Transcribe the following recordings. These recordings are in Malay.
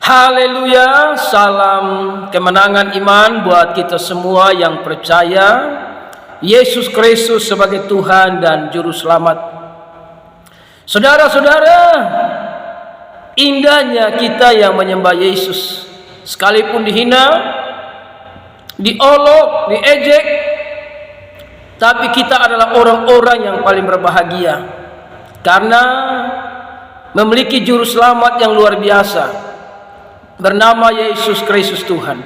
Haleluya, salam kemenangan iman buat kita semua yang percaya Yesus Kristus sebagai Tuhan dan Juru Selamat. Saudara-saudara, indahnya kita yang menyembah Yesus, sekalipun dihina, diolok, diejek, tapi kita adalah orang-orang yang paling berbahagia karena memiliki Juru Selamat yang luar biasa, bernama Yesus Kristus Tuhan.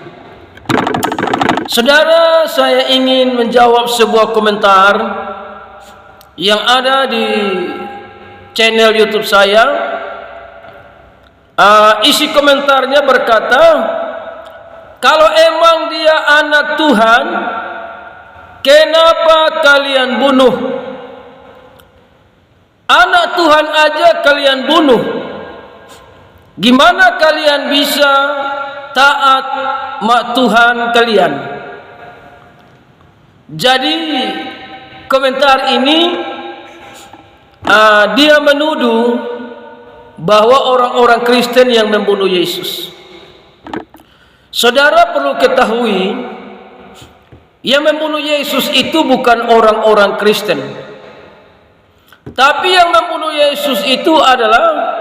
Saudara, saya ingin menjawab sebuah komentar yang ada di channel YouTube saya. Isi komentarnya berkata, kalau emang dia anak Tuhan, kenapa kalian bunuh? Anak Tuhan aja kalian bunuh. Gimana kalian bisa taat mak Tuhan kalian? Jadi komentar ini dia menuduh bahwa orang-orang Kristen yang membunuh Yesus. Saudara perlu ketahui, yang membunuh Yesus itu bukan orang-orang Kristen, tapi yang membunuh Yesus itu adalah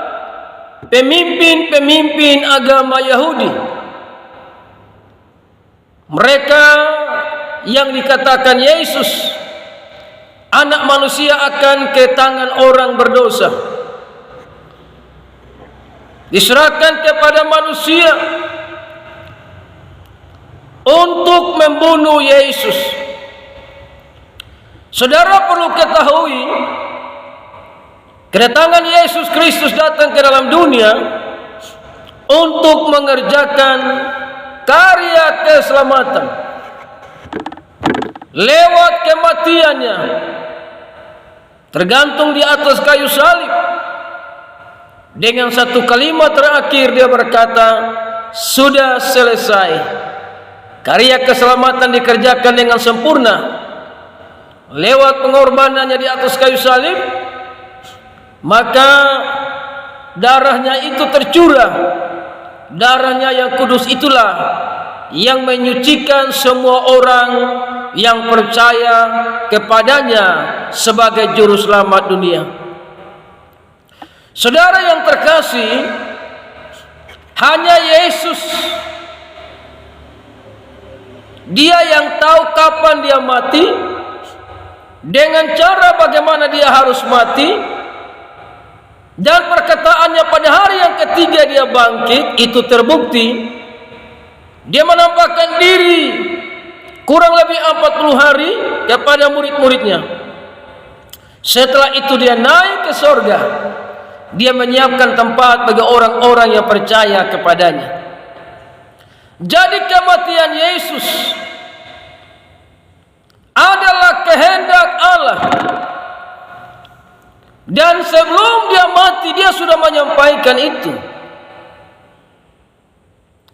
pemimpin-pemimpin agama Yahudi. Mereka yang dikatakan Yesus, anak manusia akan ke tangan orang berdosa, diserahkan kepada manusia untuk membunuh Yesus. Saudara perlu ketahui, kedatangan Yesus Kristus datang ke dalam dunia untuk mengerjakan karya keselamatan lewat kematiannya, tergantung di atas kayu salib. Dengan satu kalimat terakhir dia berkata, sudah selesai. Karya keselamatan dikerjakan dengan sempurna lewat pengorbanannya di atas kayu salib. Maka darahnya itu tercurah. Darahnya yang kudus itulah yang menyucikan semua orang yang percaya kepadanya sebagai Juru Selamat dunia. Saudara yang terkasih, hanya Yesus, dia yang tahu kapan dia mati, dengan cara bagaimana dia harus mati, dan perkataannya pada hari yang ketiga dia bangkit. Itu terbukti. Dia menampakkan diri kurang lebih 40 hari kepada murid-muridnya. Setelah itu dia naik ke sorga. Dia menyiapkan tempat bagi orang-orang yang percaya kepadanya. Jadi kematian Yesus adalah kehendak Allah. Dan sebelum dia mati, dia sudah menyampaikan itu.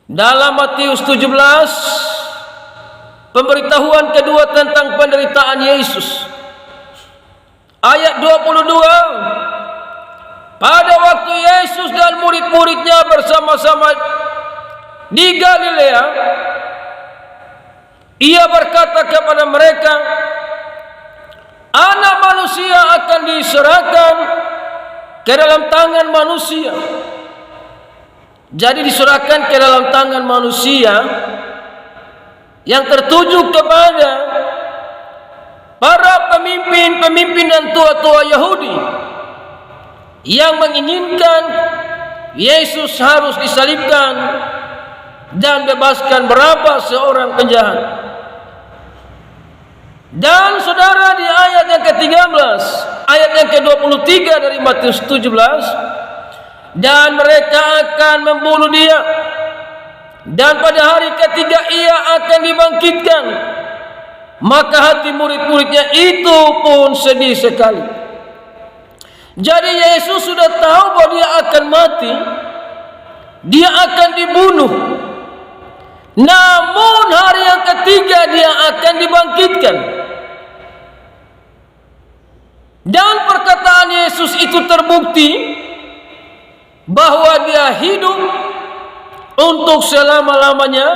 Dalam Matius 17, pemberitahuan kedua tentang penderitaan Yesus. Ayat 22. Pada waktu Yesus dan murid-muridnya bersama-sama di Galilea, ia berkata kepada mereka, Anak manusia akan diserahkan ke dalam tangan manusia. Jadi diserahkan ke dalam tangan manusia yang tertuju kepada para pemimpin dan tua-tua Yahudi yang menginginkan Yesus harus disalibkan dan bebaskan Barabas, seorang penjahat. Dan saudara, di ayat yang ke-13, ayat yang ke-23 dari Matius 17, dan mereka akan membunuh dia, dan pada hari ketiga ia akan dibangkitkan. Maka hati murid-muridnya itu pun sedih sekali. Jadi Yesus sudah tahu bahwa dia akan mati, dia akan dibunuh. Namun hari yang ketiga dia akan dibangkitkan. Dan perkataan Yesus itu terbukti bahwa dia hidup untuk selama-lamanya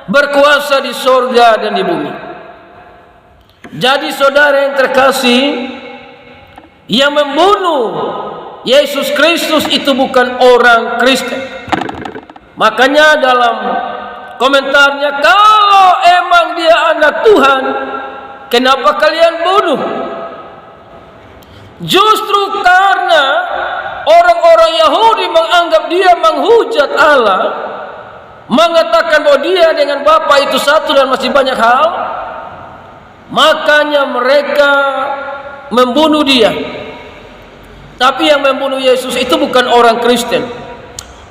berkuasa di sorga dan di bumi. Jadi saudara yang terkasih, yang membunuh Yesus Kristus itu bukan orang Kristen. Makanya dalam komentarnya, kalau emang dia anak Tuhan, kenapa kalian bunuh? Justru karena orang-orang Yahudi menganggap dia menghujat Allah, mengatakan bahwa dia dengan Bapa itu satu dan masih banyak hal, makanya mereka membunuh dia. Tapi yang membunuh Yesus itu bukan orang Kristen.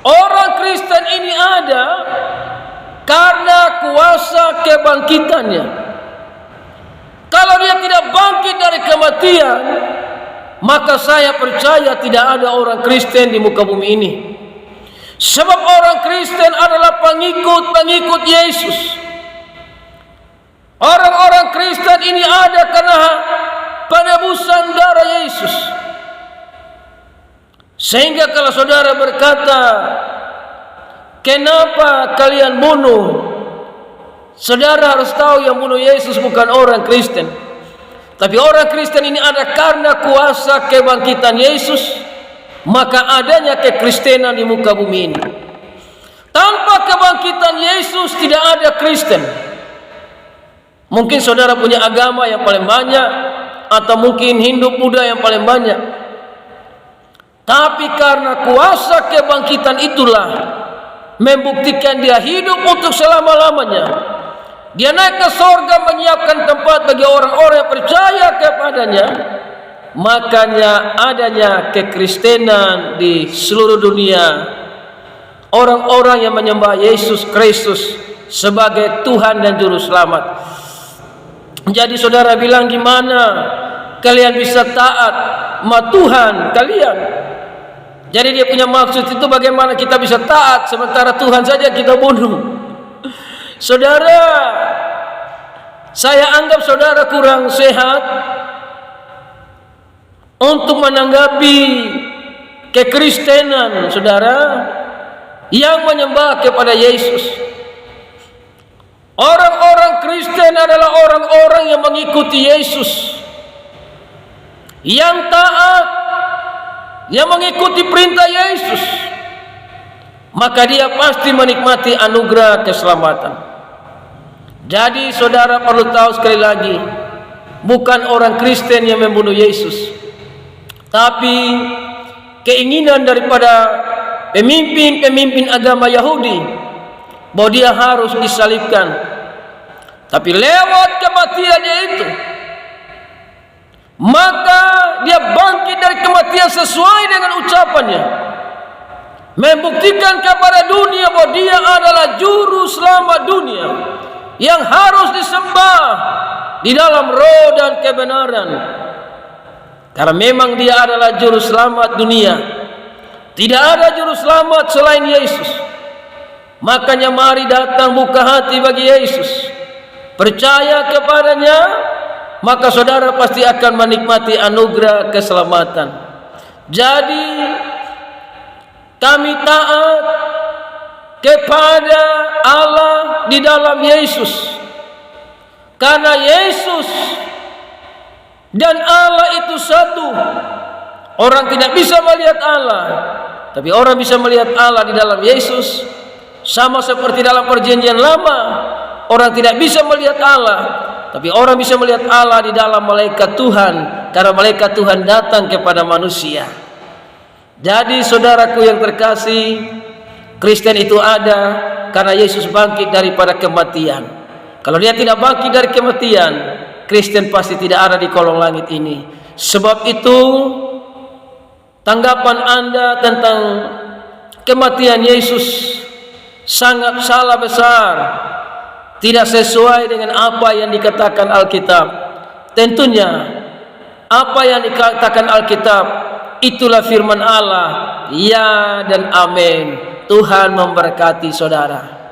Orang Kristen ini ada karena kuasa kebangkitannya. Kalau dia tidak bangkit dari kematian, maka saya percaya tidak ada orang Kristen di muka bumi ini. Sebab orang Kristen adalah pengikut-pengikut Yesus. Orang-orang Kristen ini ada karena penebusan darah Yesus. Sehingga kalau saudara berkata, kenapa kalian bunuh? Saudara harus tahu yang bunuh Yesus bukan orang Kristen. Tapi orang Kristen ini ada karena kuasa kebangkitan Yesus, maka adanya kekristenan di muka bumi ini. Tanpa kebangkitan Yesus tidak ada Kristen. Mungkin saudara punya agama yang paling banyak, atau mungkin Hindu-Buddha yang paling banyak. Tapi karena kuasa kebangkitan itulah membuktikan dia hidup untuk selama-lamanya. Dia naik ke sorga menyiapkan tempat bagi orang-orang yang percaya kepadanya. Makanya adanya kekristenan di seluruh dunia. Orang-orang yang menyembah Yesus Kristus sebagai Tuhan dan Juru Selamat. Jadi saudara bilang, gimana kalian bisa taat sama Tuhan kalian? Jadi dia punya maksud itu, bagaimana kita bisa taat sementara Tuhan saja kita bunuh. Saudara, saya anggap saudara kurang sehat untuk menanggapi kekristenan saudara yang menyembah kepada Yesus. Orang-orang Kristen adalah orang-orang yang mengikuti Yesus, yang taat, yang mengikuti perintah Yesus. Maka dia pasti menikmati anugerah keselamatan. Jadi saudara perlu tahu sekali lagi, bukan orang Kristen yang membunuh Yesus, tapi keinginan daripada pemimpin-pemimpin agama Yahudi bahwa dia harus disalibkan. Tapi lewat kematiannya itu, maka dia bangkit dari kematian sesuai dengan ucapannya, membuktikan kepada dunia bahwa dia adalah juru selamat dunia yang harus disembah di dalam roh dan kebenaran. Karena memang dia adalah juru selamat dunia. Tidak ada juru selamat selain Yesus. Makanya mari datang buka hati bagi Yesus, percaya kepadanya, maka saudara pasti akan menikmati anugerah keselamatan. Jadi kami taat kepada Allah di dalam Yesus, karena Yesus dan Allah itu satu. Orang tidak bisa melihat Allah, tapi orang bisa melihat Allah di dalam Yesus. Sama seperti dalam perjanjian lama, orang tidak bisa melihat Allah, tapi orang bisa melihat Allah di dalam malaikat Tuhan, karena malaikat Tuhan datang kepada manusia. Jadi saudaraku yang terkasih, Kristen itu ada karena Yesus bangkit daripada kematian. Kalau dia tidak bangkit dari kematian, Kristen pasti tidak ada di kolong langit ini. Sebab itu tanggapan Anda tentang kematian Yesus sangat salah besar, tidak sesuai dengan apa yang dikatakan Alkitab. Tentunya apa yang dikatakan Alkitab itulah firman Allah, ya dan amin. Tuhan memberkati saudara.